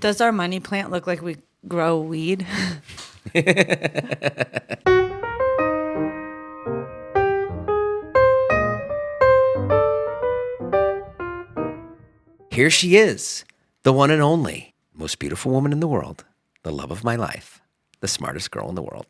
Does our money plant look like we grow weed? Here she is, the one and only, most beautiful woman in the world, the love of my life, the smartest girl in the world.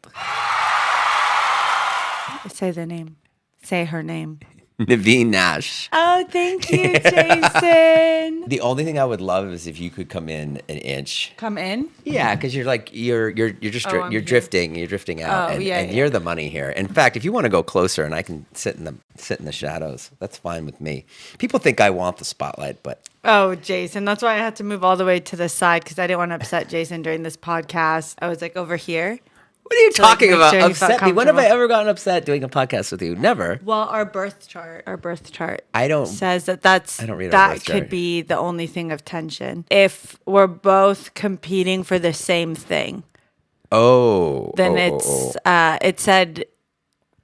Say the name. Say her name. Nivine Nash. Oh, thank you, Jason. The only thing I would love is if you could come in an inch. Come in? Yeah, because you're like you're just you're drifting out, and you're the money here. In fact, if you want to go closer, and I can sit in the shadows, that's fine with me. People think I want the spotlight, but oh, Jason, that's why I had to move all the way to the side because I didn't want to upset Jason during this podcast. I was like over here. What are you talking about? Sure upset me? When have I ever gotten upset doing a podcast with you? Never. Well, our birth chart I don't says that I don't read our birth could chart. be the only thing of tension if we're both competing for the same thing. Then it said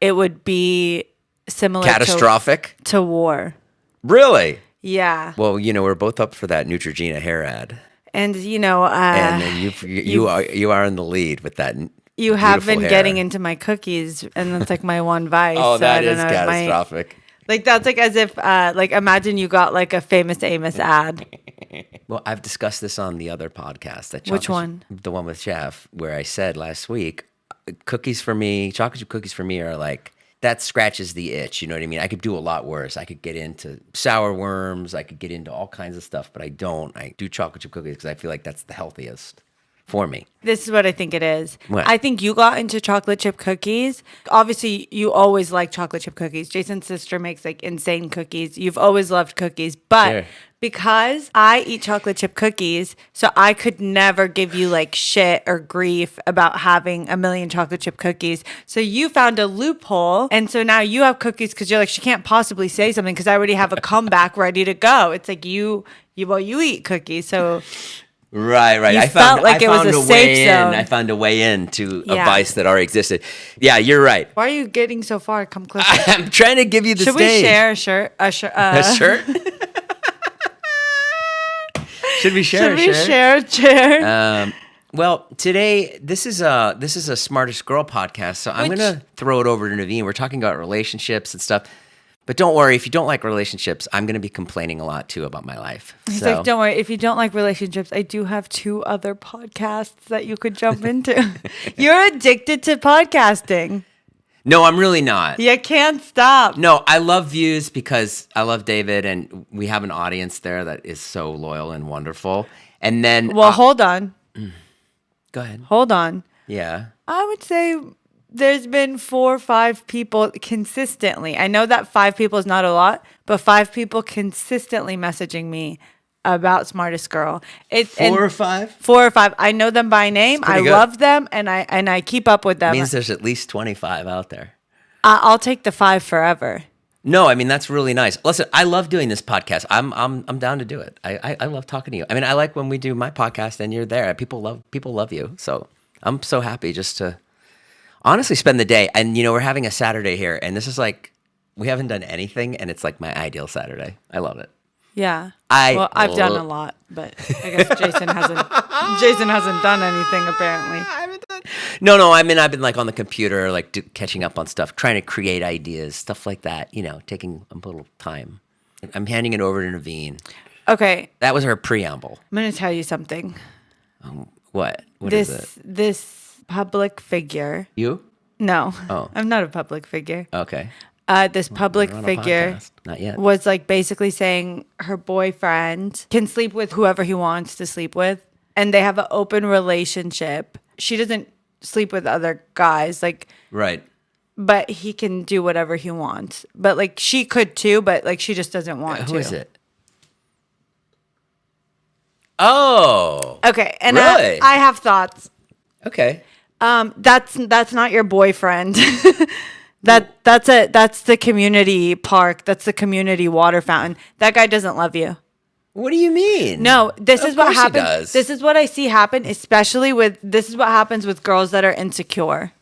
it would be similar catastrophic to war. Really? Yeah. Well, we're both up for that Neutrogena hair ad, and and then you are in the lead with that. You have been hair. getting into my cookies, and that's like my one vice. Oh, that so is catastrophic. That's like as if, imagine you got like a Famous Amos ad. Well, I've discussed this on the other podcast. Which one? The one with Jeff, where I said last week, chocolate chip cookies for me are like, that scratches the itch. You know what I mean? I could do a lot worse. I could get into sour worms. I could get into all kinds of stuff, but I don't. I do chocolate chip cookies because I feel like that's the healthiest for me. This is what I think it is. What? I think you got into chocolate chip cookies. Obviously, you always like chocolate chip cookies. Jason's sister makes like insane cookies. You've always loved cookies. But Sure. because I eat chocolate chip cookies, so I could never give you like shit or grief about having a million chocolate chip cookies. So you found a loophole. And so now you have cookies because you're like, she can't possibly say something because I already have a comeback ready to go. It's like you eat cookies. So... Right. You felt like it was a safe zone. I found a way in to a vice that already existed. Yeah, you're right. Why are you getting so far? Come closer. I'm trying to give you the Should stage. we share a shirt? A shirt? Should we share a shirt? Should we share a chair? Well, today this is a Smartest Girl podcast, so I'm gonna throw it over to Nivine. We're talking about relationships and stuff. But don't worry, if you don't like relationships, I'm going to be complaining a lot, too, about my life. He's like, don't worry. If you don't like relationships, I do have 2 other podcasts that you could jump into. You're addicted to podcasting. No, I'm really not. You can't stop. No, I love views because I love David, and we have an audience there that is so loyal and wonderful. And then... Well, hold on. Go ahead. Hold on. Yeah. I would say... There's been 4 or 5 people consistently. I know that 5 people is not a lot, but 5 people consistently messaging me about Smartest Girl. 4 or 5? 4 or 5. I know them by name. I good. love them, and I keep up with them. Means there's at least 25 out there. I'll take the 5 forever. No, I mean that's really nice. Listen, I love doing this podcast. I'm down to do it. I love talking to you. I mean, I like when we do my podcast and you're there. People love you. So I'm so happy just to. Honestly, spend the day. And, we're having a Saturday here. And this is like, we haven't done anything. And it's like my ideal Saturday. I love it. Yeah. I've done a lot. But I guess Jason hasn't done anything, apparently. No. I mean, I've been like on the computer, like catching up on stuff, trying to create ideas, stuff like that. Taking a little time. I'm handing it over to Nivine. Okay. That was her preamble. I'm going to tell you something. What? What is it? This public figure. You? No. Oh. I'm not a public figure. Okay. This public figure Not yet. was like basically saying her boyfriend can sleep with whoever he wants to sleep with, and they have an open relationship. She doesn't sleep with other guys, like Right. but he can do whatever he wants. But like she could too, but like she just doesn't want to. Who is it? Oh. Okay, and really? I have thoughts. Okay. That's not your boyfriend. That's the community park. That's the community water fountain. That guy doesn't love you. What do you mean? No, this is what happens. Does. This is what I see happen, especially this is what happens with girls that are insecure.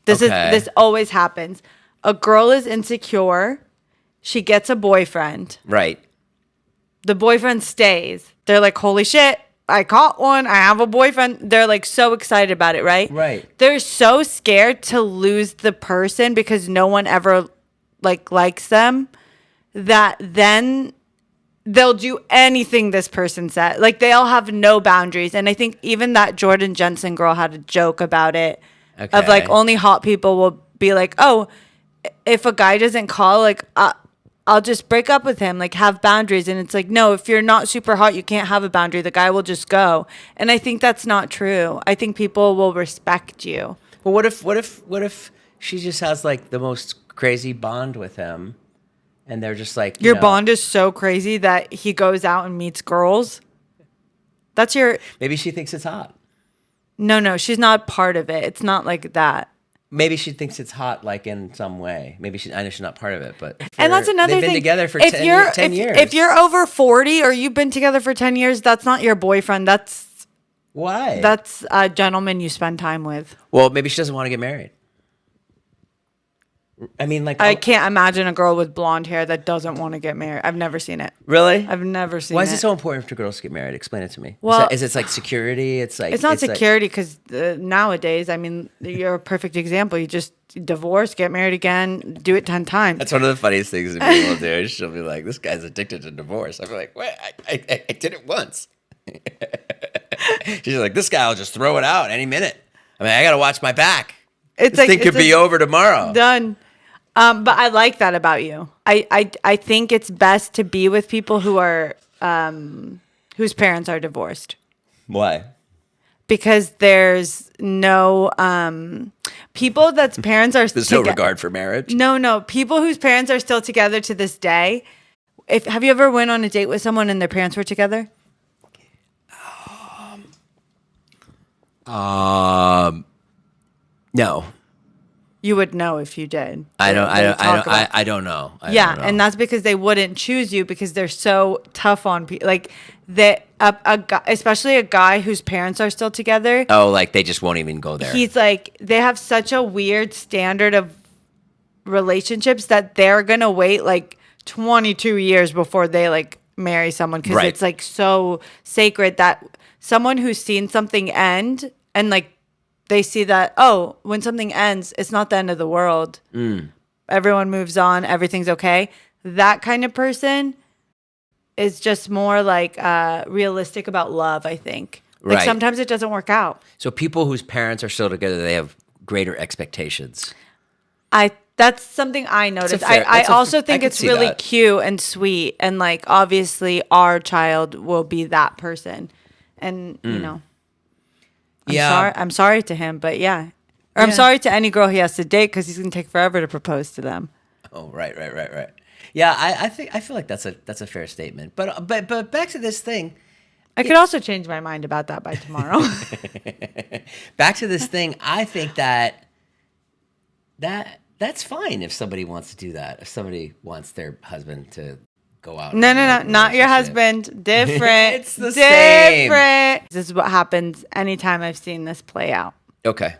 This always happens. A girl is insecure. She gets a boyfriend. Right. The boyfriend stays. They're like, holy shit, I caught one. I have a boyfriend. They're like so excited about it, right? Right. They're so scared to lose the person because no one ever likes them that then they'll do anything this person said. Like they all have no boundaries. And I think even that Jordan Jensen girl had a joke about it of like only hot people will be like, oh, if a guy doesn't call, like I'll just break up with him, like have boundaries. And it's like, no, if you're not super hot, you can't have a boundary. The guy will just go. And I think that's not true. I think people will respect you. Well, what if she just has like the most crazy bond with him and they're just like, Your bond is so crazy that he goes out and meets girls. That's maybe she thinks it's hot. No, she's not part of it. It's not like that. Maybe she thinks it's hot, like in some way. I know she's not part of it, but and that's another thing. They've been together for 10 years. If you're over 40 or you've been together for 10 years, that's not your boyfriend. Why? That's a gentleman you spend time with. Well, maybe she doesn't want to get married. I mean, like I can't imagine a girl with blonde hair that doesn't want to get married. I've never seen it. Really? I've never seen it. Why is it so important for girls to get married? Explain it to me. Well, is it like security? It's not security because nowadays, I mean, you're a perfect example. You just divorce, get married again, do it 10 times. That's one of the funniest things that people do. She'll be like, "This guy's addicted to divorce." I'm like, "What? I did it once." She's like, "This guy will just throw it out any minute." I mean, I got to watch my back. This thing could be over tomorrow. Done. But I like that about you. I think it's best to be with people who are whose parents are divorced. Why? Because there's no people that's parents are. There's no regard for marriage. No. People whose parents are still together to this day. Have you ever went on a date with someone and their parents were together? No. You would know if you did. I don't know. And that's because they wouldn't choose you because they're so tough on people. Like that, a guy, especially a guy whose parents are still together. Oh, like they just won't even go there. He's like, they have such a weird standard of relationships that they're gonna wait like 22 years before they like marry someone because it's like so sacred that someone who's seen something end and like. They see that, when something ends, it's not the end of the world. Everyone moves on. Everything's okay. That kind of person is just more like realistic about love, I think. Like sometimes it doesn't work out. So people whose parents are still together, they have greater expectations. That's something I noticed. I also think it's really cute and sweet. And like, obviously, our child will be that person. And, you know. I'm sorry to him, but yeah. Or I'm sorry to any girl he has to date because he's going to take forever to propose to them. Oh, right. Yeah, I feel like that's a fair statement. But back to this thing. I could also change my mind about that by tomorrow. Back to this thing. I think that's fine if somebody wants to do that. If somebody wants their husband to go out. No, not your husband. Different. It's the same. This is what happens anytime I've seen this play out. Okay.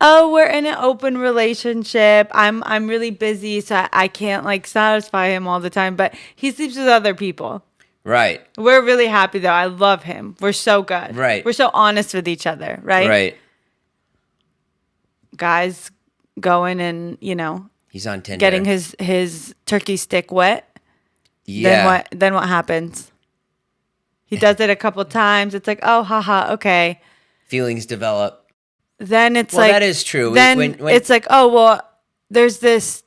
Oh, we're in an open relationship. I'm really busy, so I can't like satisfy him all the time, but he sleeps with other people. Right. We're really happy though. I love him. We're so good. Right. We're so honest with each other, right? Right. Guys going and, he's on Tinder. Getting his turkey stick wet. Yeah. Then what happens? He does it a couple times. It's like, oh, haha, okay. Feelings develop. Then it's that is true. Then it's like, oh, well, there's this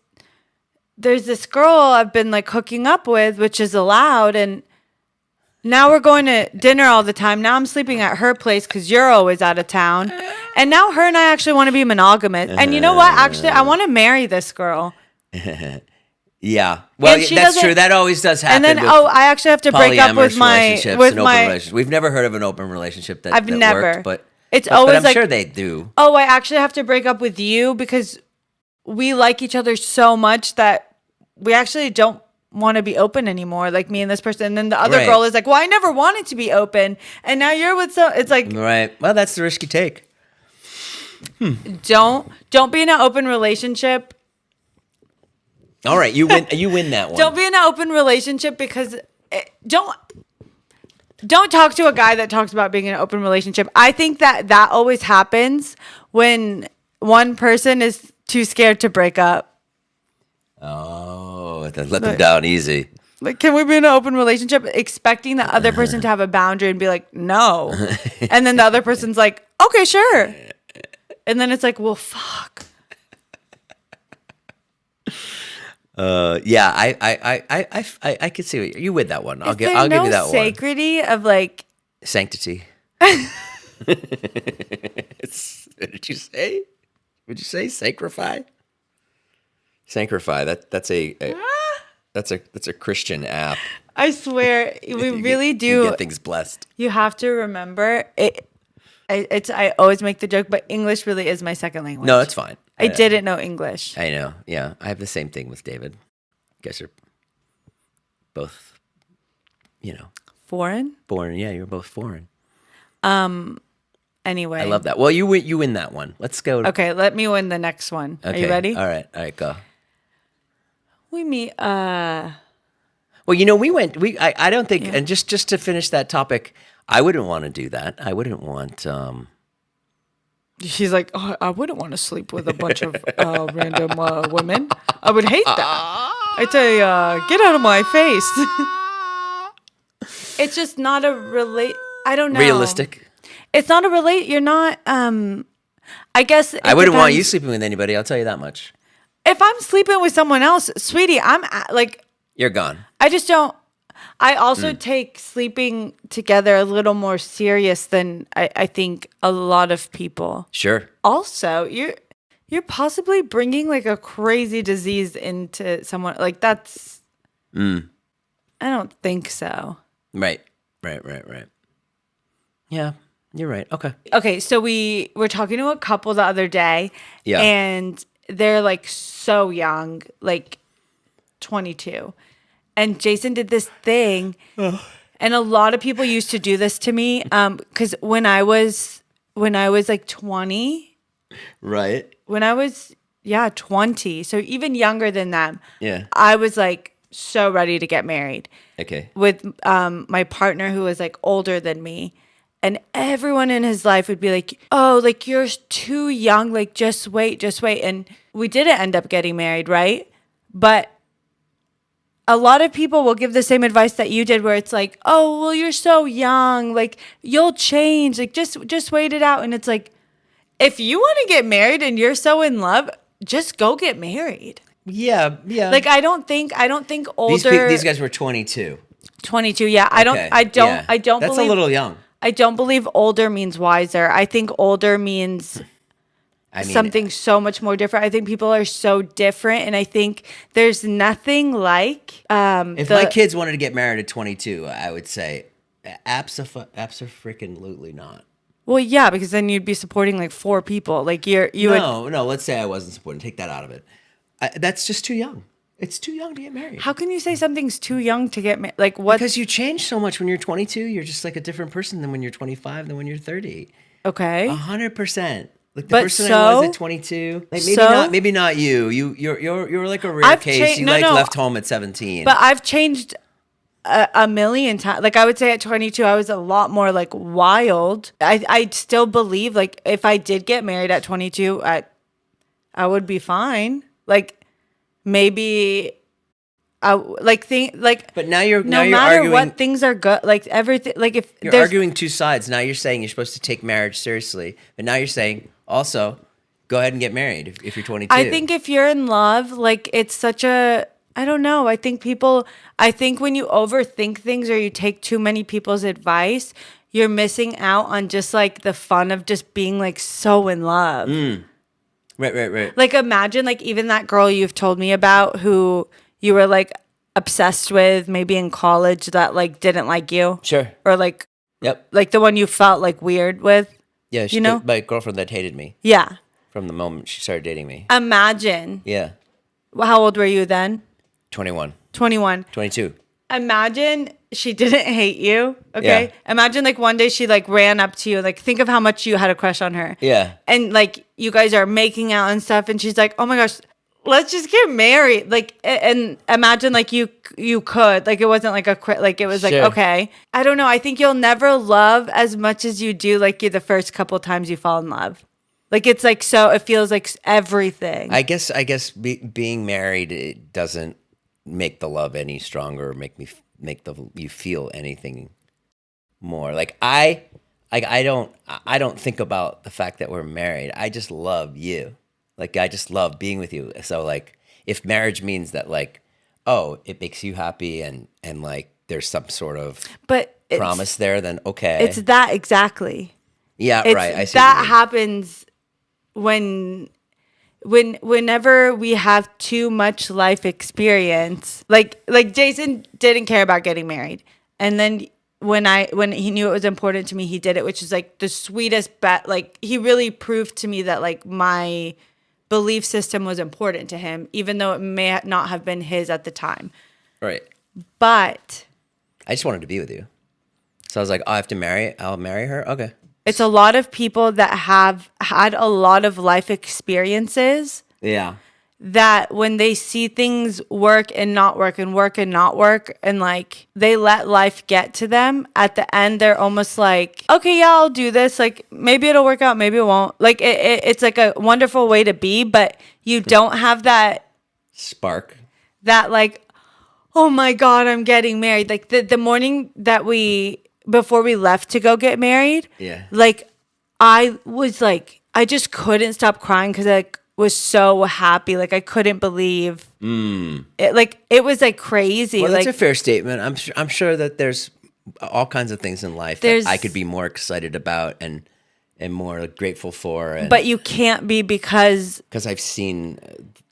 girl I've been like hooking up with, which is allowed, and now we're going to dinner all the time. Now I'm sleeping at her place because you're always out of town. And now her and I actually want to be monogamous. And you know what? Actually, I want to marry this girl. Yeah. Well, that's true. That always does happen. And then, I actually have to break up with my... We've never heard of an open relationship that worked, but it's always I'm like... sure they do. Oh, I actually have to break up with you because we like each other so much that we actually don't want to be open anymore, like me and this person. And then the other girl is like, well, I never wanted to be open. And now you're with it's like... Right. Well, that's the risk you take. Don't be in an open relationship. All right, you win that one. Don't be in an open relationship because Don't talk to a guy that talks about being in an open relationship. I think that always happens when one person is too scared to break up. Oh, then let them down easy. Like, can we be in an open relationship expecting the other person to have a boundary and be like, no. And then the other person's like, okay, sure. And then it's like, well, fuck. Yeah, I could see what you with that one. I'll give you that one. Sacredity of like sanctity. What did you say? Would you say sanctify? Sanctify. That's a Christian app. I swear, we really do. You get things blessed. You have to remember it. I always make the joke, but English really is my second language. No, it's fine. I didn't know English. I know. Yeah, I have the same thing with David. You guys are both, Foreign. Yeah, you're both foreign. Anyway, I love that. Well, you win that one. Let's go. Okay, let me win the next one. Okay. Are you ready? All right, go. We meet. Well, we went. I don't think. And just to finish that topic, I wouldn't want to do that. I wouldn't want. She's like, oh, I wouldn't want to sleep with a bunch of random women. I would hate that. I'd say, get out of my face. It's just not a I don't know. Realistic. It's not a You're not. I guess. I wouldn't want you sleeping with anybody. I'll tell you that much. If I'm sleeping with someone else, sweetie, I'm like. You're gone. I just don't. I also take sleeping together a little more serious than I think a lot of people. Sure. Also, you're possibly bringing like a crazy disease into someone. Like that's. I don't think so. Right. Yeah, you're right. Okay. Okay, so we were talking to a couple the other day. Yeah. And they're like so young, like 22. And Jason did this thing, and a lot of people used to do this to me. Because when I was like 20, right? When I was 20, so even younger than them. Yeah, I was like so ready to get married. Okay. With my partner who was like older than me, and everyone in his life would be like, "Oh, like you're too young. Like just wait." And we didn't end up getting married, right? But a lot of people will give the same advice that you did, where it's like, oh, well, you're so young, like you'll change, like just wait it out. And it's like, if you want to get married and you're so in love, just go get married. Yeah. Like I don't think older. These guys were 22. 22. Yeah. I don't That's believe, a little young. I don't believe older means wiser. I think older means something so much more different. I think people are so different, and I think there's nothing like. If my kids wanted to get married at 22, I would say, abso-freaking-lutely not. Well, yeah, because then you'd be supporting like 4 people. Like you would. No. Let's say I wasn't supporting. Take that out of it. That's just too young. It's too young to get married. How can you say something's too young to get married? Like what? Because you change so much when you're 22. You're just like a different person than when you're 25 than when you're 30. Okay. 100%. Like the But person so- I was at 22. Like maybe not you. You're like a rare I've case. changed- left home at 17. But I've changed a million times. Like I would say at 22, I was a lot more like wild. I still believe like if I did get married at 22, I would be fine. Like maybe But now you're no you're matter arguing. what, things are good. Like everything. Like if You're there's arguing two sides. Now you're saying you're supposed to take marriage seriously, but now you're saying also go ahead and get married if you're 22. I think if you're in love, like it's such a, I don't know. I think when you overthink things or you take too many people's advice, you're missing out on just like the fun of just being like so in love. Right. Like imagine like even that girl you've told me about who you were like obsessed with maybe in college that like didn't like you. Sure. Or like, Yep. like the one you felt like weird with. Yeah, my girlfriend that hated me Yeah. from the moment she started dating me. Imagine. Yeah. Well, how old were you then? 21. 21. 22. Imagine she didn't hate you. Okay. Yeah. Imagine like one day she like ran up to you. Like think of how much you had a crush on her. Yeah. And like you guys are making out and stuff. And she's like, oh my gosh, let's just get married. Like, and imagine like you could, like, it wasn't like like it was like, Sure. okay. I don't know. I think you'll never love as much as you do like you the first couple times you fall in love. Like, it's like, so it feels like everything. I guess being married, it doesn't make the love any stronger or make you feel anything more. Like I don't think about the fact that we're married. I just love you. Like, I just love being with you. So like, if marriage means that like, oh, it makes you happy and like there's some sort of promise there, then okay. It's that exactly. Yeah, right. I see that happens whenever we have too much life experience. Like Jason didn't care about getting married, and then when he knew it was important to me, he did it, which is like the sweetest bet. Like, he really proved to me that like my belief system was important to him, even though it may not have been his at the time. Right. But I just wanted to be with you. So I was like, oh, I'll marry her? Okay. it's a lot of people that have had a lot of life experiences. Yeah. That when they see things work and not work and work and not work, and like they let life get to them, at the end they're almost like, okay, yeah, I'll do this. Like, maybe it'll work out, maybe it won't. Like, it's like a wonderful way to be, but you don't have that spark. That like, oh my God, I'm getting married. Like the morning that before we left to go get married, yeah, like I was like, I just couldn't stop crying because I was so happy. Like, I couldn't believe it. Like, it was like crazy. Well, that's like, a fair statement. I'm sure that there's all kinds of things in life that I could be more excited about and more grateful for. But you can't be because I've seen,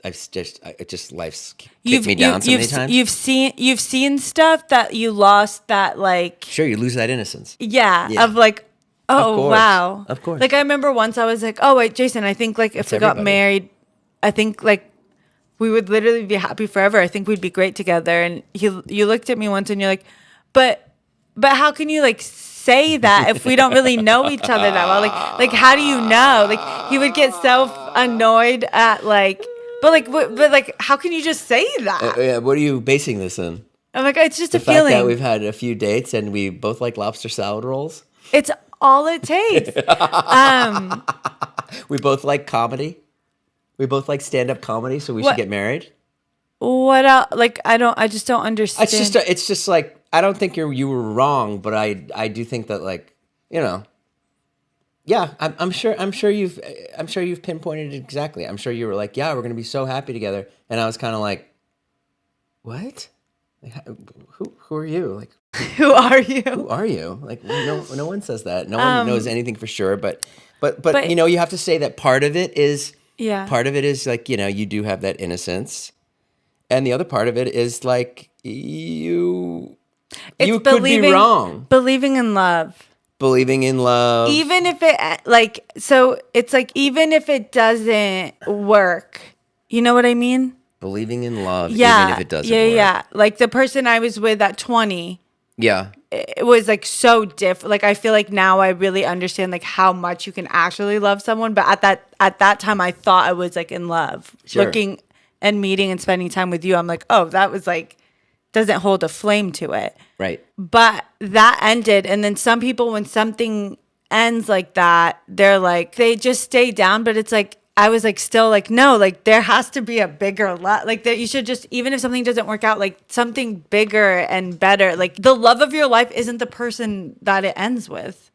life's kicked me down so many times. You've seen stuff that you lost that like. Sure, you lose that innocence. Yeah. Of like, oh, wow. Of course. Like, I remember once I was like, oh, wait, Jason, I think, like, if we got married, I think, like, we would literally be happy forever. I think we'd be great together. And you looked at me once and you're like, but how can you, like, say that if we don't really know each other that well? Like, how do you know? Like, he would get so annoyed at, like, but how can you just say that? Yeah, what are you basing this on? I'm like, it's just the a feeling. The fact that we've had a few dates and we both like lobster salad rolls? It's all it takes. We both like comedy. We both like stand-up comedy, so we should get married. What else? Like, I just don't understand. It's just like, I don't think you were wrong, but I do think that, like, you know, yeah, I'm sure you've pinpointed it exactly. I'm sure you were like, yeah, we're gonna be so happy together, and I was kind of like, what? Like, who are you? Like, who are you? Who are you? Like, no one says that. No one knows anything for sure. But you know, you have to say that part of it is like, you know, you do have that innocence, and the other part of it is like you could be wrong. Believing in love. Even if it like, so it's like, even if it doesn't work, you know what I mean? Believing in love, even if it doesn't work. Yeah. Like, the person I was with at 20. Yeah. It was like so different. Like, I feel like now I really understand like how much you can actually love someone. But at that time, I thought I was like in love. Sure. Looking and meeting and spending time with you, I'm like, oh, that was like, doesn't hold a flame to it. Right. But that ended. And then some people, when something ends like that, they're like, they just stay down. But it's like, I was like, still like, no, like, there has to be a bigger love. Like, that you should just, even if something doesn't work out, like, something bigger and better. Like, the love of your life isn't the person that it ends with.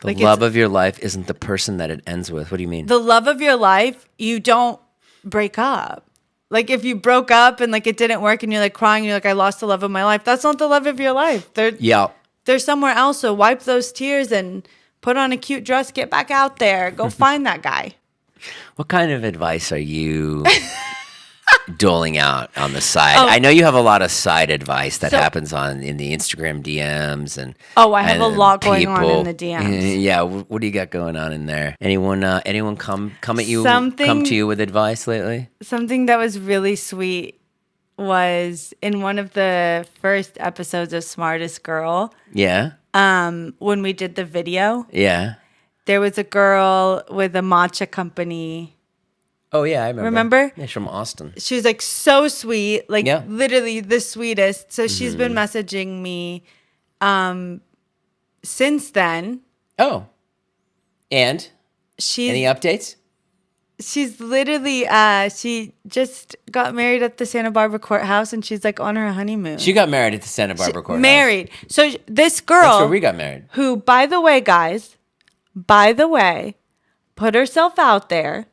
The love of your life isn't the person that it ends with. What do you mean? The love of your life, you don't break up. Like, if you broke up and like it didn't work and you're like crying, you're like, I lost the love of my life. That's not the love of your life. They're somewhere else. So wipe those tears and put on a cute dress, get back out there, go find that guy. What kind of advice are you doling out on the side? I know you have a lot of side advice that happens in the Instagram DMs and I have a lot going on in the DMs. Yeah, what do you got going on in there? Anyone come at you, come to you with advice lately? Something that was really sweet was in one of the first episodes of Smartest Girl. Yeah. When we did the video. Yeah. There was a girl with a matcha company. Oh yeah, I remember. Remember? Yeah, she's from Austin. She was like so sweet, like Yeah. literally the sweetest. So she's been messaging me since then. Oh, and any She's updates? literally she just got married at the Santa Barbara courthouse, and she's like on her honeymoon. She got married at the Santa Barbara courthouse. Married. So this girl, That's where we got married. who, by the way, guys, put herself out there,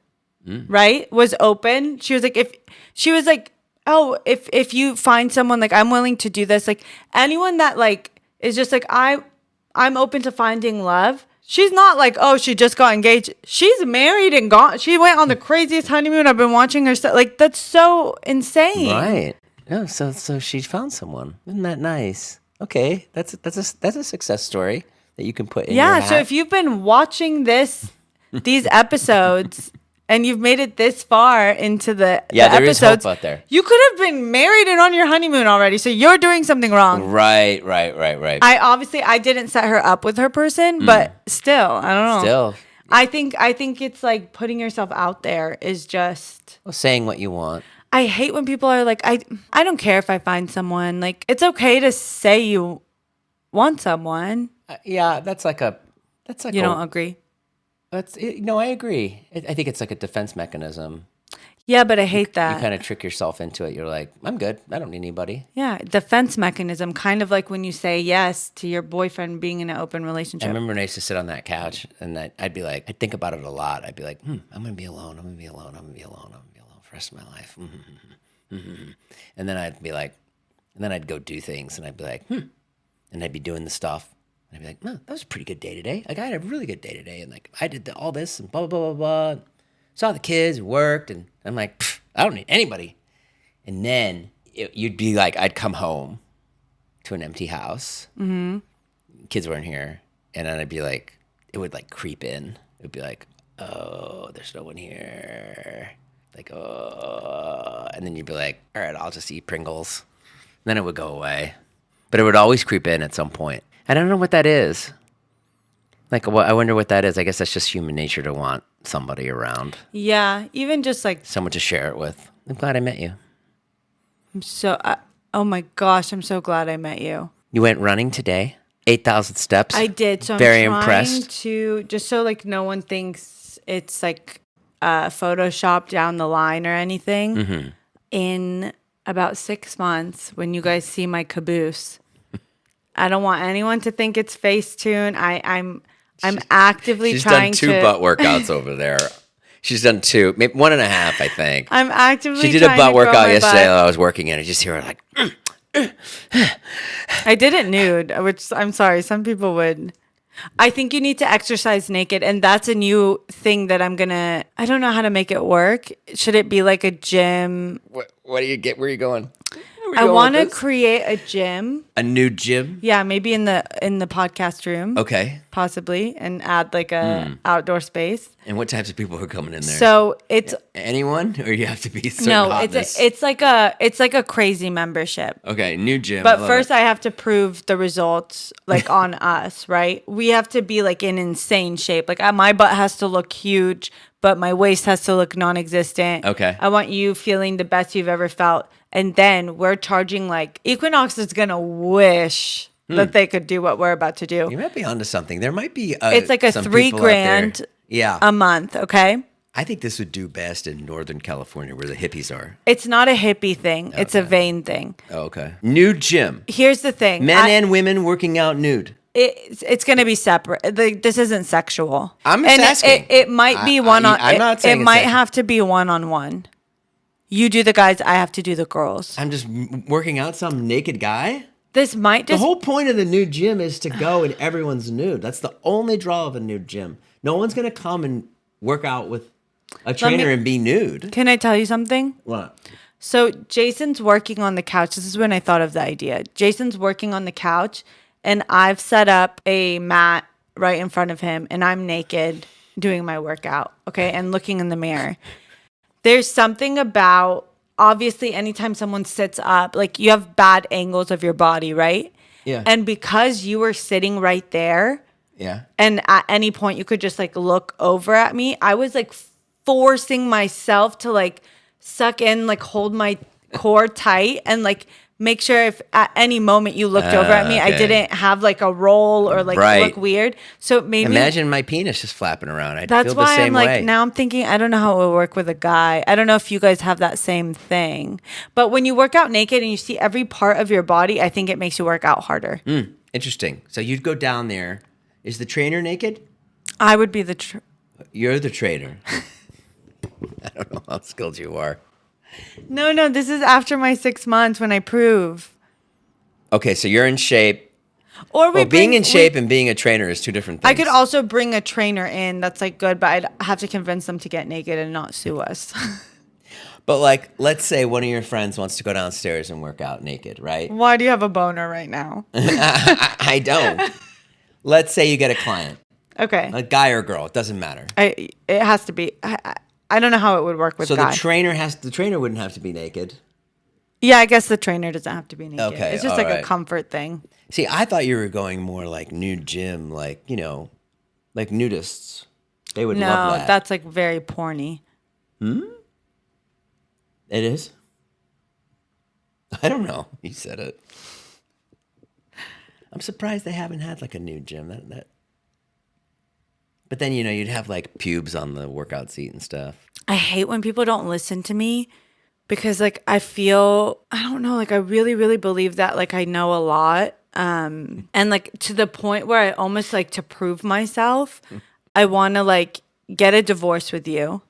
right? Was open. She was like, oh, if you find someone, like, I'm willing to do this. Like, anyone that like is just like, I'm open to finding love. She's not like, oh, she just got engaged. She's married and gone. She went on the craziest honeymoon. I've been watching her. Like, that's so insane. Right. Oh, so she found someone. Isn't that nice? Okay, that's a success story that you can put in. Yeah. Your hat. So if you've been watching these episodes and you've made it this far into the there episodes, is hope out there. You could have been married and on your honeymoon already. So you're doing something wrong. Right. I didn't set her up with her person, but still, I don't know. Still, I think it's like putting yourself out there is just. well, saying what you want. I hate when people are like, I don't care if I find someone. Like, it's okay to say you want someone. Yeah, that's like You don't agree? No, I agree. I think it's like a defense mechanism. Yeah, but I hate that. You kind of trick yourself into it. You're like, I'm good. I don't need anybody. Yeah, defense mechanism, kind of like when you say yes to your boyfriend being in an open relationship. I remember when I used to sit on that couch and I'd be like, I'd think about it a lot. I'd be like, I'm going to be alone. I'm going to be alone. I'm going to be alone. I'm going to be alone for the rest of my life. And then I'd be like, and then I'd go do things and I'd be like, and I'd be doing the stuff. And I'd be like, that was a pretty good day today. Like, I had a really good day today. And like, I did all this and blah, blah, blah, blah, blah. Saw the kids, worked. And I'm like, I don't need anybody. And then you'd be like, I'd come home to an empty house. Mm-hmm. Kids weren't here. And then I'd be like, it would like creep in. It would be like, oh, there's no one here. Like, oh. And then you'd be like, all right, I'll just eat Pringles. And then it would go away. But it would always creep in at some point. I don't know what that is. Like, I wonder what that is. I guess that's just human nature to want somebody around. Yeah, even just like someone to share it with. I'm glad I met you. Oh my gosh, I'm so glad I met you. You went running today? 8,000 steps? I did. So very I'm trying impressed. to, just so like no one thinks it's like Photoshop down the line or anything. Mm-hmm. In about 6 months, when you guys see my caboose, I don't want anyone to think it's Facetune. I'm actively trying to. She's done 2 butt workouts over there. She's done 2, maybe 1.5, I think. I'm actively. She did a butt workout yesterday while I was working, and I just hear her like. I did it nude, which I'm sorry, some people would. I think you need to exercise naked, and that's a new thing that I don't know how to make it work. Should it be like a gym? What do you get? Where are you going? I want to create a gym. A new gym? Yeah, maybe in the podcast room. Okay. Possibly, and add like a outdoor space. And what types of people are coming in there? So it's anyone, or you have to be certain hotness? it's like a crazy membership. Okay, new gym. But first, I have to prove the results like on us, right? We have to be like in insane shape. Like my butt has to look huge, but my waist has to look non-existent. Okay. I want you feeling the best you've ever felt. And then we're charging like Equinox is going to wish that they could do what we're about to do. You might be onto something. There might be it's like a $3,000 a month, okay? I think this would do best in Northern California where the hippies are. It's not a hippie thing. Okay. It's a vain thing. Oh, okay. Nude gym. Here's the thing. Men and women working out nude. It's going to be separate. This isn't sexual. I'm just asking. It might be one-on. I'm not saying it might have to be one-on-one. You do the guys, I have to do the girls. I'm just working out some naked guy? This might just... The whole point of the nude gym is to go and everyone's nude. That's the only draw of a nude gym. No one's going to come and work out with a trainer and be nude. Can I tell you something? What? So Jason's working on the couch. This is when I thought of the idea. Jason's working on the couch, and I've set up a mat right in front of him, and I'm naked doing my workout, okay, and looking in the mirror. There's something about, obviously, anytime someone sits up, like you have bad angles of your body, right? Yeah. And because you were sitting right there, yeah, and at any point you could just like look over at me, I was like forcing myself to like suck in, like hold my core tight and like make sure if at any moment you looked over at me, I okay. didn't have like a roll or like Right. look weird. So it made me. Imagine my penis just flapping around. I'd That's feel the why same I'm like, way. now I'm thinking, I don't know how it would work with a guy. I don't know if you guys have that same thing. But when you work out naked and you see every part of your body, I think it makes you work out harder. Interesting. So you'd go down there. Is the trainer naked? I would be You're the trainer. I don't know how skilled you are. No, this is after my 6 months when I prove. Okay, so you're in shape. Or Being in shape and being a trainer is two different things. I could also bring a trainer in that's like good, but I'd have to convince them to get naked and not sue us. But like, let's say one of your friends wants to go downstairs and work out naked, right? Why do you have a boner right now? I don't. Let's say you get a client, Okay. a guy or girl, it doesn't matter. It has to be. I don't know how it would work with So guy. the trainer wouldn't have to be naked. Yeah, I guess the trainer doesn't have to be naked. Okay, It's just all like a right. comfort thing. See, I thought you were going more like nude gym, like, like nudists. They would love No, that. that's like very porny. It is? I don't know. You said it. I'm surprised they haven't had like a nude gym. That. But then, you'd have like pubes on the workout seat and stuff. I hate when people don't listen to me because like I feel, I don't know, like I really, really believe that like I know a lot. And like to the point where I almost like to prove myself, I want to like get a divorce with you.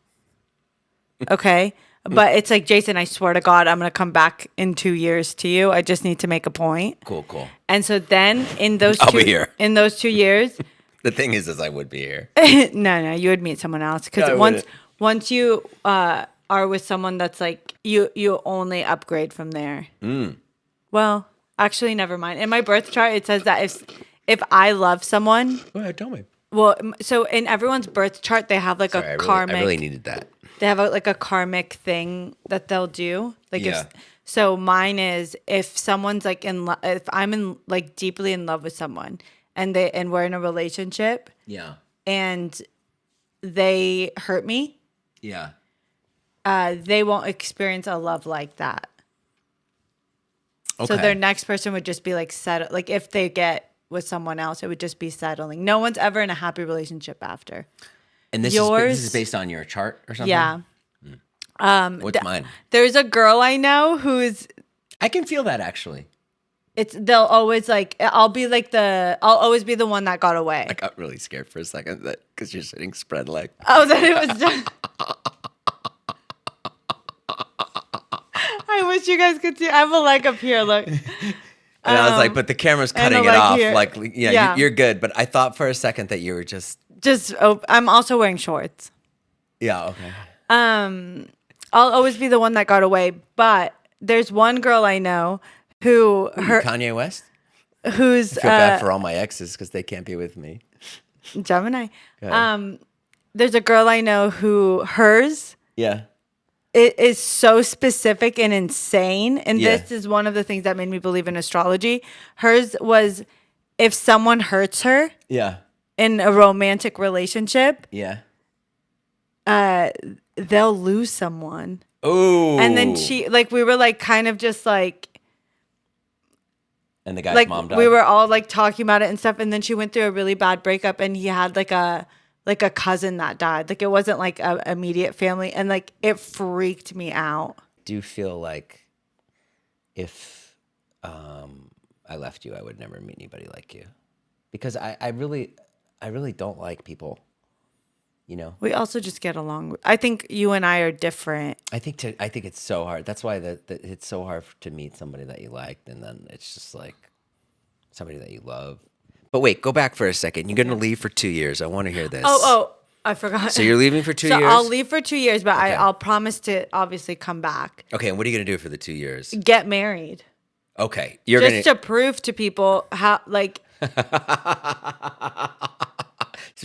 Okay. But it's like, Jason, I swear to God, I'm going to come back in 2 years to you. I just need to make a point. Cool. And so then in those I'll be here. In those 2 years, The thing is I would be here. no, you would meet someone else No, I because wouldn't. once you are with someone that's like you only upgrade from there. Well, actually, never mind. In my birth chart, it says that if I love someone, Go ahead, tell me. well, so in everyone's birth chart, they have like Sorry, a karmic. I really needed that. They have like a karmic thing that they'll do. Like Yeah. so mine is if someone's like if I'm in like deeply in love with someone and we're in a relationship Yeah. and they hurt me, Yeah. they won't experience a love like that. Okay. So their next person would just be like settle. Like if they get with someone else, it would just be settling. No one's ever in a happy relationship after. And this is based on your chart or something? Yeah. What's mine? There's a girl I know who's I can feel that actually. they'll always like I'll always be the one that got away. I got really scared for a second because you're sitting spread leg. Oh, that it was done. I wish you guys could see. I have a leg up here. Look. And I was like, but the camera's cutting a it leg off. here. Like, Yeah. you're good. But I thought for a second that you were just. I'm also wearing shorts. Yeah, okay. I'll always be the one that got away. But there's one girl I know who Kanye West? who's I feel bad for all my exes because they can't be with me. Gemini. Go ahead. There's a girl I know who hers Yeah. it is so specific and insane. And Yeah. this is one of the things that made me believe in astrology. Hers was if someone hurts her Yeah. in a romantic relationship, Yeah. they'll lose someone. Oh. And then we were like kind of just like And the guy's like mom died. we were all like talking about it and stuff. And then she went through a really bad breakup and he had like a cousin that died. Like it wasn't like a immediate family. And like it freaked me out. Do you feel like if I left you, I would never meet anybody like you? Because I really don't like people. We also just get along. I think you and I are different. I think it's so hard. That's why it's so hard to meet somebody that you liked, and then it's just like somebody that you love. But wait, go back for a second. You're gonna leave for 2 years. I want to hear this. Oh, I forgot. So you're leaving for 2 So years? I'll leave for 2 years, but Okay. I'll promise to obviously come back. Okay, and what are you gonna do for the 2 years? Get married. Okay, you're Just to prove to people how like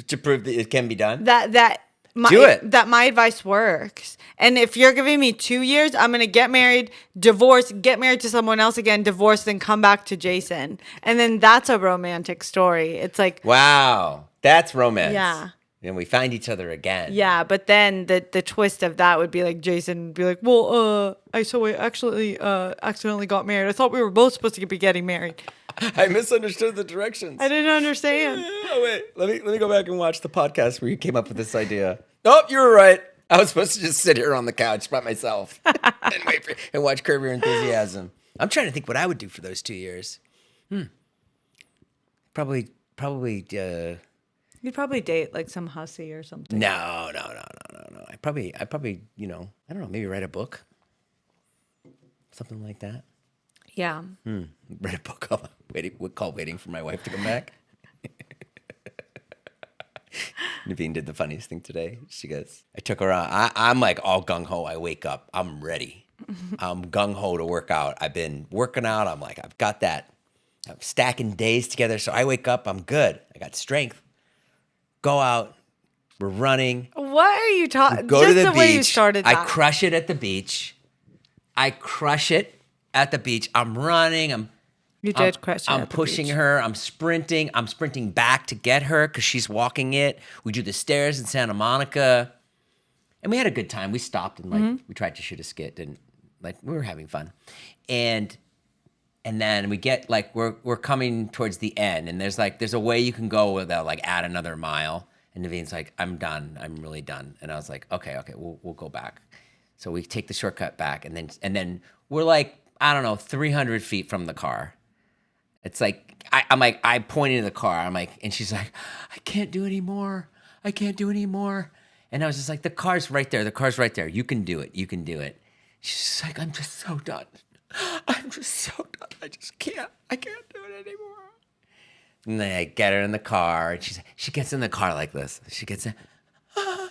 to prove that it can be done. that my advice works. And if you're giving me 2 years, I'm gonna get married, divorce, get married to someone else again, divorce, then come back to Jason. And then that's a romantic story. It's like Wow, that's romance. Yeah. And we find each other again. Yeah, but then the twist of that would be like Jason would be like, well, I actually accidentally got married. I thought we were both supposed to be getting married. I misunderstood the directions. I didn't understand. Oh, wait. Let me go back and watch the podcast where you came up with this idea. Oh, you were right. I was supposed to just sit here on the couch by myself and watch Curb Your Enthusiasm. I'm trying to think what I would do for those 2 years. Probably. You'd probably date like some hussy or something. No. I probably, I don't know, maybe write a book, something like that. Yeah. Write a book called Waiting for My Wife to Come Back. Nivine did the funniest thing today. She goes, I took her out. I'm like all gung-ho. I wake up. I'm ready. I'm gung-ho to work out. I've been working out. I'm like, I've got that. I'm stacking days together. So I wake up. I'm good. I got strength. Go out. We're running. What are you talking? Go Just to the the beach. way you started that. I crush it at the beach. I'm running. You did crush it I'm at the pushing beach. her. I'm sprinting. I'm sprinting back to get her because she's walking it. We do the stairs in Santa Monica, and we had a good time. We stopped and we tried to shoot a skit, and we were having fun. And then we get we're coming towards the end, and there's a way you can go without add another mile. And Nivine's like, I'm done. I'm really done. And I was like, okay, we'll go back. So we take the shortcut back, and then we're 300 feet from the car. It's I pointed to the car. I'm like, and she's like, I can't do anymore. And I was just like, the car's right there. You can do it. She's like, I'm just so done. I just can't. I can't do it anymore. And then I get her in the car, and she gets in the car like this. She gets in.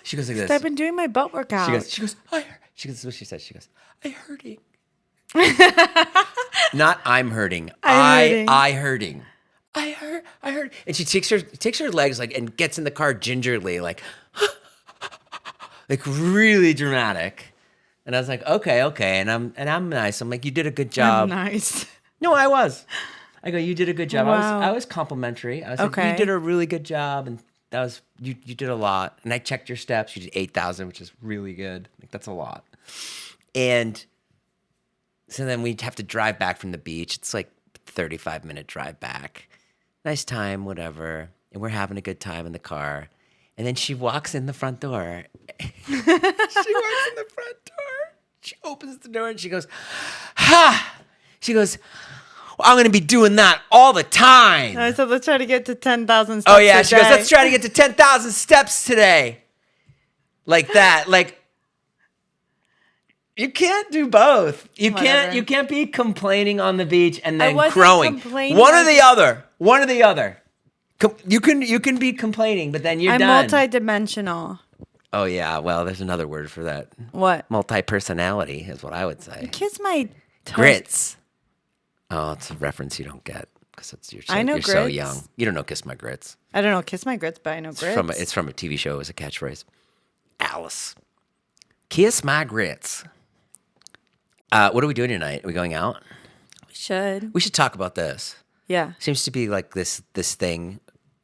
She goes like this. I've been doing my butt workout. She goes. This is what she says. She goes, I hurting. Not I'm hurting. I hurting. I hurt. And she takes her legs and gets in the car gingerly, really dramatic. And I was like, okay. And I'm nice. I'm like, you did a good job. I'm nice. No, I was. I go, you did a good job. Wow. I was complimentary. I was like, Okay. you did a really good job, and that was you did a lot. And I checked your steps. You did 8,000, which is really good. That's a lot. And so then we'd have to drive back from the beach. It's 35-minute drive back. Nice time, whatever. And we're having a good time in the car. And then she walks in the front door. She opens the door and she goes, ha! She goes, well, I'm going to be doing that all the time. I said, let's try to get to 10,000 steps. Oh, yeah. She goes, day. let's try to get to 10,000 steps today. Like that. You can't do both. You can't be complaining on the beach and then crowing. One or the other. You can be complaining, but then you're done. I'm multidimensional. Oh yeah, well, there's another word for that. What? Multi-personality is what I would say. Kiss my toes. Grits. Oh, it's a reference you don't get because you're so young. You don't know "Kiss My Grits." I don't know kiss my grits, but I know grits. It's from a TV show. It was a catchphrase. Alice, kiss my grits. What are we doing tonight? Are we going out? We should talk about this. Yeah. Seems to be this thing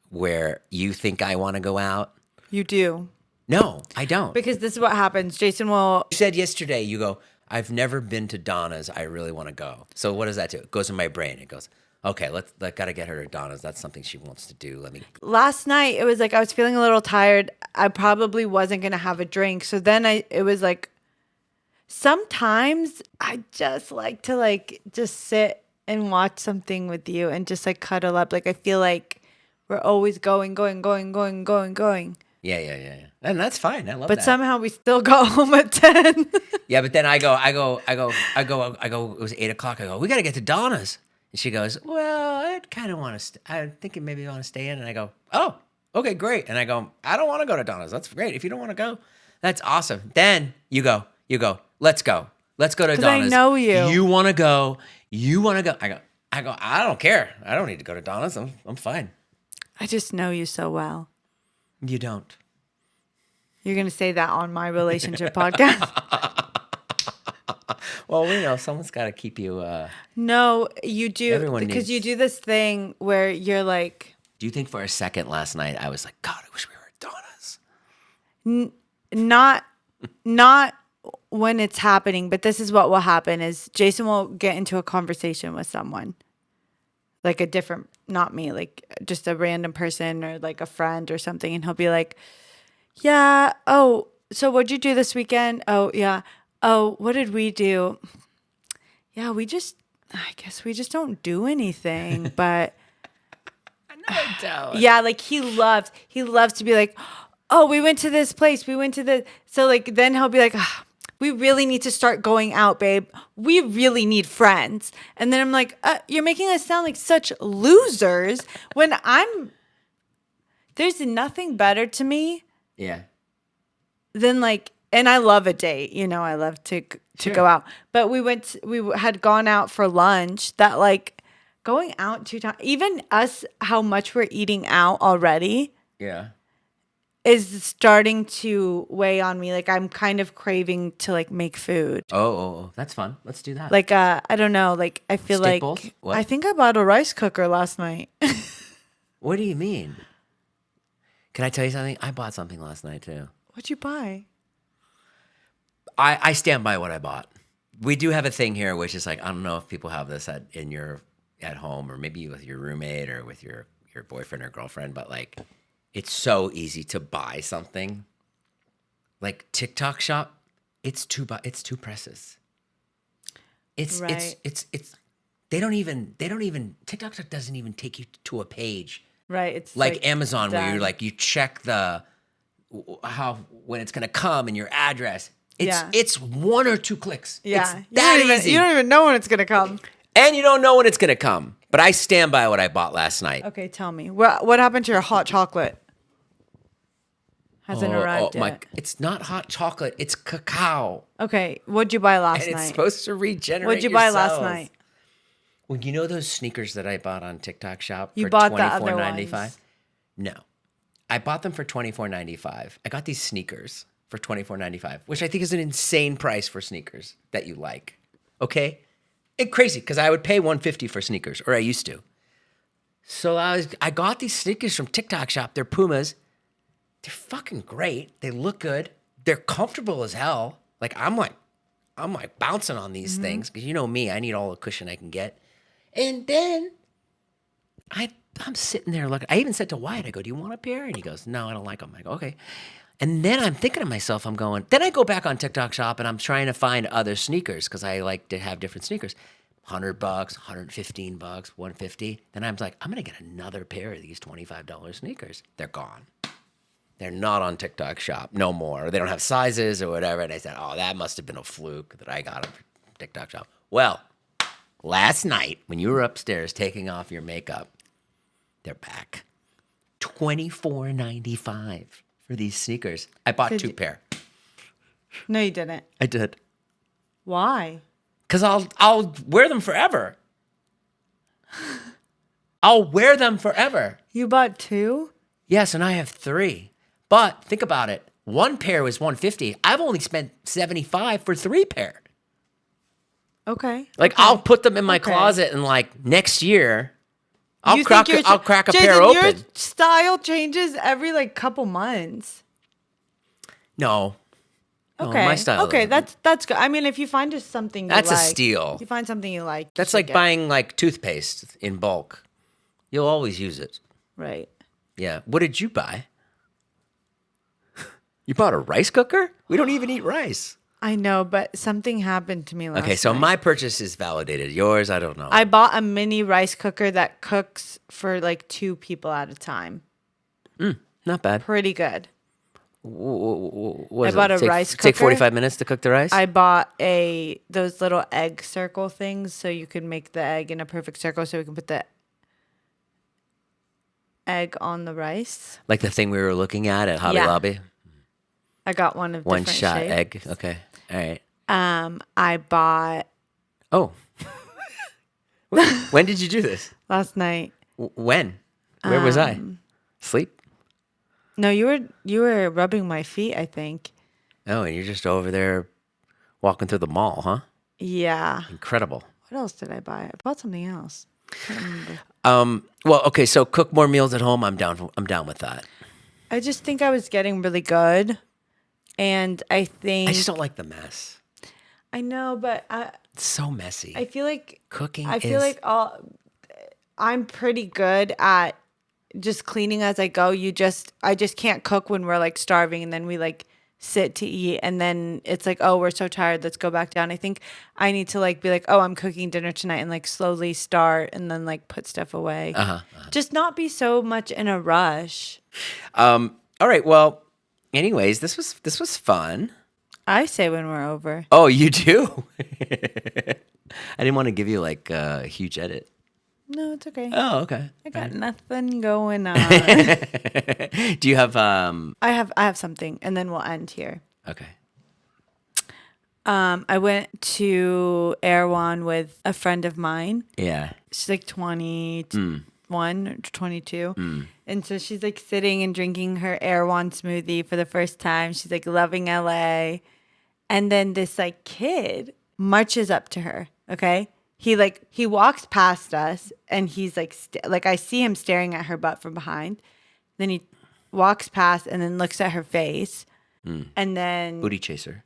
where you think I want to go out. You do. No, I don't. Because this is what happens. Jason will... You said yesterday, you go, I've never been to Donna's. I really want to go. So what does that do? It goes in my brain. It goes, okay, I got to get her to Donna's. That's something she wants to do. Last night, it was I was feeling a little tired. I probably wasn't going to have a drink. So then it was sometimes I just like to just sit and watch something with you and just cuddle up. I feel like we're always going. Yeah. And that's fine. I love that. But somehow we still got home at 10. Yeah, but then I go, it was 8 o'clock. I go, we got to get to Donna's. And she goes, well, I kind of want to, I'm thinking maybe I want to stay in. And I go, oh, okay, great. And I go, I don't want to go to Donna's. That's great. If you don't want to go, that's awesome. Then you go, let's go. Let's go to Donna's. I know you. You want to go. I go, I don't care. I don't need to go to Donna's. I'm fine. I just know you so well. You don't. You're going to say that on my relationship podcast? Well, we know someone's got to keep you. No, you do. Everyone because needs. you do this thing where you're like. Do you think for a second last night I was like, God, I wish we were at Donna's? Not not when it's happening, but this is what will happen is Jason will get into a conversation with someone. Like a different, not me, like just a random person or like a friend or something, and he'll be like, "Yeah, oh, so what'd you do this weekend? Oh, yeah. Oh, what did we do? Yeah, I guess we just don't do anything, but I don't. yeah, like he loves to be like, oh, we went to this place, so like then he'll be like, "Ah, we really need to start going out, babe. We really need friends." And then I'm like, you're making us sound like such losers when there's nothing better to me Yeah. than like, and I love a date, I love to Sure. go out, but we had gone out for lunch that like going out 2 times, even us, how much we're eating out already Yeah. is starting to weigh on me. Like I'm kind of craving to like make food. Oh, that's fun. Let's do that. Like I don't know, like I feel Steak like bowls? What? I think I bought a rice cooker last night. What do you mean? Can I tell you something? I bought something last night too. What'd you buy? I stand by what I bought. We do have a thing here, which is like, I don't know if people have this at home or maybe with your roommate or with your boyfriend or girlfriend, but like it's so easy to buy something. Like TikTok shop, it's two presses. Right. It's they don't even TikTok shop doesn't even take you to a page. Right. It's Like Amazon where done. you're like you check when it's gonna come and your address. Yeah. It's 1 or 2 clicks. Yeah. It's that easy. You don't even know when it's gonna come. And you don't know when it's gonna come. But I stand by what I bought last night. Okay, tell me. What happened to your hot chocolate? Hasn't arrived yet. It's not hot chocolate, it's cacao. Okay, what'd you buy last And night? it's supposed to regenerate What'd you your buy last cells. night? Well, you know those sneakers that I bought on TikTok shop You for bought the other $24.95? ones. No. I bought them for $24.95. I got these sneakers for $24.95, which I think is an insane price for sneakers that you like. Okay? It's crazy because I would pay $150 for sneakers, or I used to. So I got these sneakers from TikTok shop. They're Pumas. They're fucking great. They look good. They're comfortable as hell. Like I'm bouncing on these things because you know me, I need all the cushion I can get. And then I'm sitting there looking. I even said to Wyatt, I go, "Do you want a pair?" And he goes, "No, I don't like them." I go, "Okay." And then I'm thinking to myself, then I go back on TikTok shop and I'm trying to find other sneakers because I like to have different sneakers. $100, $115, $150. Then I'm like, I'm gonna get another pair of these $25 sneakers. They're gone. They're not on TikTok shop no more. They don't have sizes or whatever. And I said, oh, that must have been a fluke that I got them from TikTok shop. Well, last night when you were upstairs taking off your makeup, they're back. $24.95 for these sneakers. I bought 2 pair. No, you didn't. I did. Why? Because I'll wear them forever. I'll wear them forever. You bought 2? Yes, and I have 3. But think about it. 1 pair was $150. I've only spent $75 for 3 pair. Okay. Like okay. I'll put them in my Okay. closet and like next year I'll You crack think I'll crack a Jason, pair your open. style changes every like couple months. No. No, Okay. my style. Okay, doesn't. that's good. I mean, if you find just something you That's a like, steal. if you find something you like. you That's should like get- buying like toothpaste in bulk. You'll always use it. right. Yeah. What did you buy? You bought a rice cooker? We don't even eat rice. I know, but something happened to me last Okay, so night. my purchase is validated. Yours, I don't know. I bought a mini rice cooker that cooks for like 2 people at a time. Not bad. Pretty good. What is I bought it? a rice Take cooker. 45 minutes to cook the rice? I bought those little egg circle things so you can make the egg in a perfect circle so we can put the egg on the rice. Like the thing we were looking at Hobby Yeah. Lobby? I got one of One different shot shapes. egg. Okay. All right. I bought Oh. When did you do this? last night. When? Where was I? Sleep? No, you were rubbing my feet, I think. Oh, and you're just over there walking through the mall, huh? Yeah. Incredible. What else did I buy? I bought something else. I can't remember. Well, okay, so cook more meals at home. I'm down with that. I just think I was getting really good And I think I just don't like the mess. I know, but It's so messy. I feel like Cooking I'm pretty good at just cleaning as I go. I just can't cook when we're like starving and then we like sit to eat and then it's like, oh, we're so tired, let's go back down. I think I need to like be like, oh, I'm cooking dinner tonight and like slowly start and then like put stuff away. Just not be so much in a rush. All right. Well, anyways, this was fun. I say when we're over. Oh, you do? I didn't want to give you like a huge edit. No, it's okay. Oh, okay. I got nothing going on. Do you have I have something and then we'll end here. Okay. I went to Erewhon with a friend of mine. Yeah. She's like 21 or 22. And so she's like sitting and drinking her Erewhon smoothie for the first time. She's like loving LA. And then this like kid marches up to her. Okay. He walks past us and he's like, I see him staring at her butt from behind. Then he walks past and then looks at her face. And then Booty Chaser.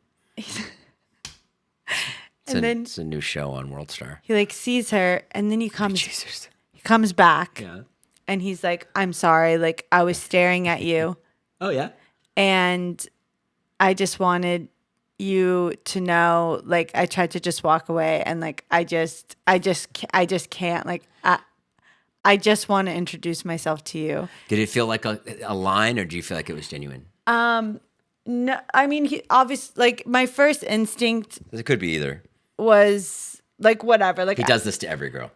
It's a new show on World Star. He like sees her and then he comes Chasers. He comes back. Yeah. And he's like, I'm sorry, like I was staring at you Oh yeah. and I just wanted you to know, like I tried to just walk away and like I just can't, like I just want to introduce myself to you. Did it feel like a line, or do you feel like it was genuine? No, I mean, he obviously, like my first instinct It could be either. was like whatever, like He does this to every girl.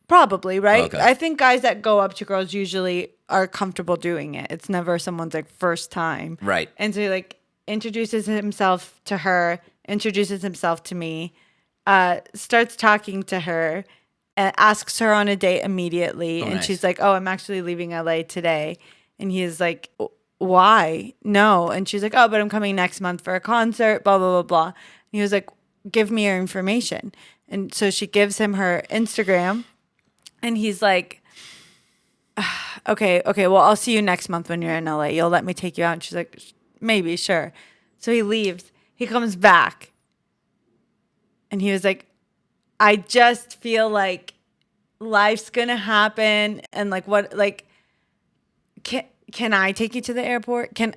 probably, right? Okay. I think guys that go up to girls usually are comfortable doing it. It's never someone's like first time. Right. And so he like introduces himself to her, introduces himself to me, starts talking to her, and asks her on a date immediately. Oh, and nice. she's like, oh, I'm actually leaving LA today. And he's like, why? No. And she's like, oh, but I'm coming next month for a concert, blah, blah, blah, blah. And he was like, give me your information. And so she gives him her Instagram. And he's like, okay, well, I'll see you next month when you're in LA. You'll let me take you out. And she's like, maybe, sure. So he leaves. He comes back. And he was like, I just feel like life's going to happen. And like, what, like, can I take you to the airport? Can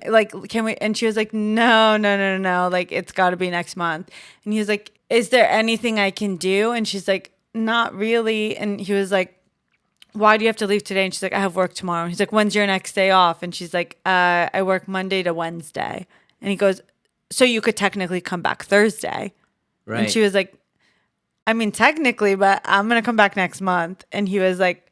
we? And she was like, no. Like, it's got to be next month. And he was like, is there anything I can do? And she's like, not really. And he was like, why do you have to leave today? And she's like, I have work tomorrow. And he's like, when's your next day off? And she's like, I work Monday to Wednesday. And he goes, so you could technically come back Thursday. Right. And she was like, I mean, technically, but I'm going to come back next month. And he was like,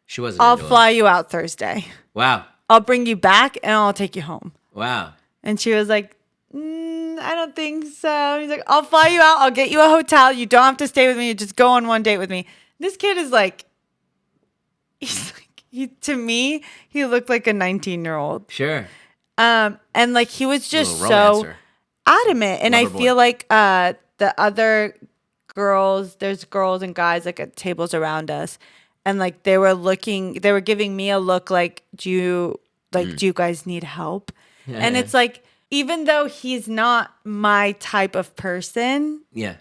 She wasn't. I'll into fly you out Thursday. Wow. I'll bring you back and I'll take you home. Wow. And she was like, I don't think so. And he's like, I'll fly you out. I'll get you a hotel. You don't have to stay with me. You just go on one date with me. This kid is like, to me, he looked like a 19-year-old. Sure. And like, he was just so romancer. adamant. And I Lover boy. feel like the other girls, there's girls and guys like at tables around us. And like, they were giving me a look like, do you guys need help? Yeah, and yeah. it's like, even though he's not my type of person, Yeah.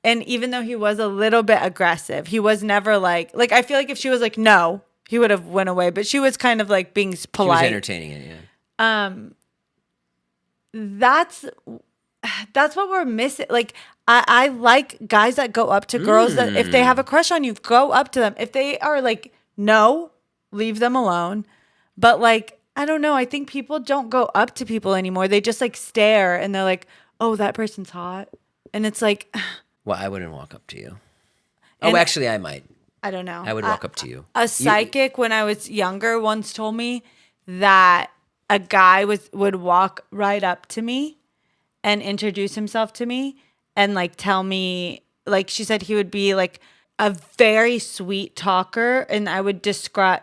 and even though he was a little bit aggressive, he was never like I feel like if she was like, no, he would have went away. But she was kind of like being polite. She was entertaining it, yeah. That's what we're missing. Like, I like guys that go up to girls that if they have a crush on you, go up to them. If they are like, no, leave them alone. But like, I don't know. I think people don't go up to people anymore. They just like stare and they're like, oh, that person's hot. And it's like, Well, I wouldn't walk up to you. And- Oh, actually, I might. I don't know. I would walk up to you. A psychic when I was younger once told me that a guy would walk right up to me and introduce himself to me and like tell me, like she said he would be like a very sweet talker, and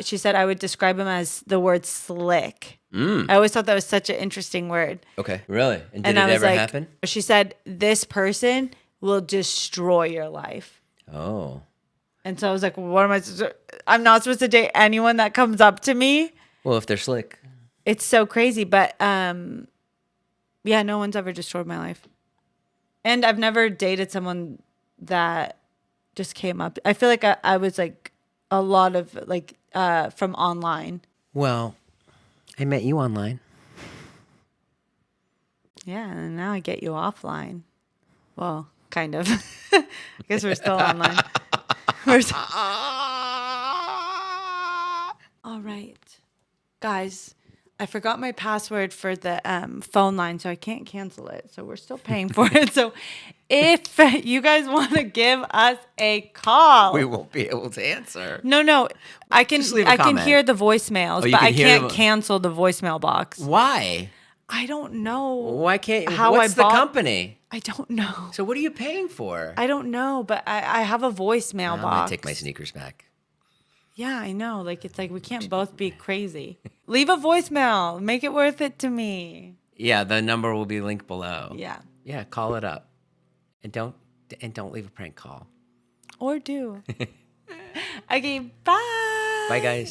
she said I would describe him as the word slick. I always thought that was such an interesting word. Okay. Really? And did I it was ever like, happen? She said this person will destroy your life. Oh. And so I was like, what am I supposed to, I'm not supposed to date anyone that comes up to me. Well, if they're slick. It's so crazy. But Yeah, no one's ever destroyed my life. And I've never dated someone that just came up. I feel like I was like a lot of like from online. Well, I met you online. Yeah, and now I get you offline. Well, kind of. I guess we're still online. All right. Guys, I forgot my password for the phone line, so I can't cancel it. So we're still paying for it. So if you guys want to give us a call, We won't be able to answer. no, I can Just leave a I can comment. hear the voicemails, you but can I hear can't them. cancel the voicemail box. Why? I don't know. Why can't? How What's I the bought- company? I don't know. So what are you paying for? I don't know, but I have a voicemail I'm box. gonna take my sneakers back. Yeah, I know. Like, it's like we can't both be crazy. Leave a voicemail. Make it worth it to me. Yeah, the number will be linked below. Yeah. Yeah, call it up, and don't leave a prank call. Or do. Okay, bye. Bye, guys.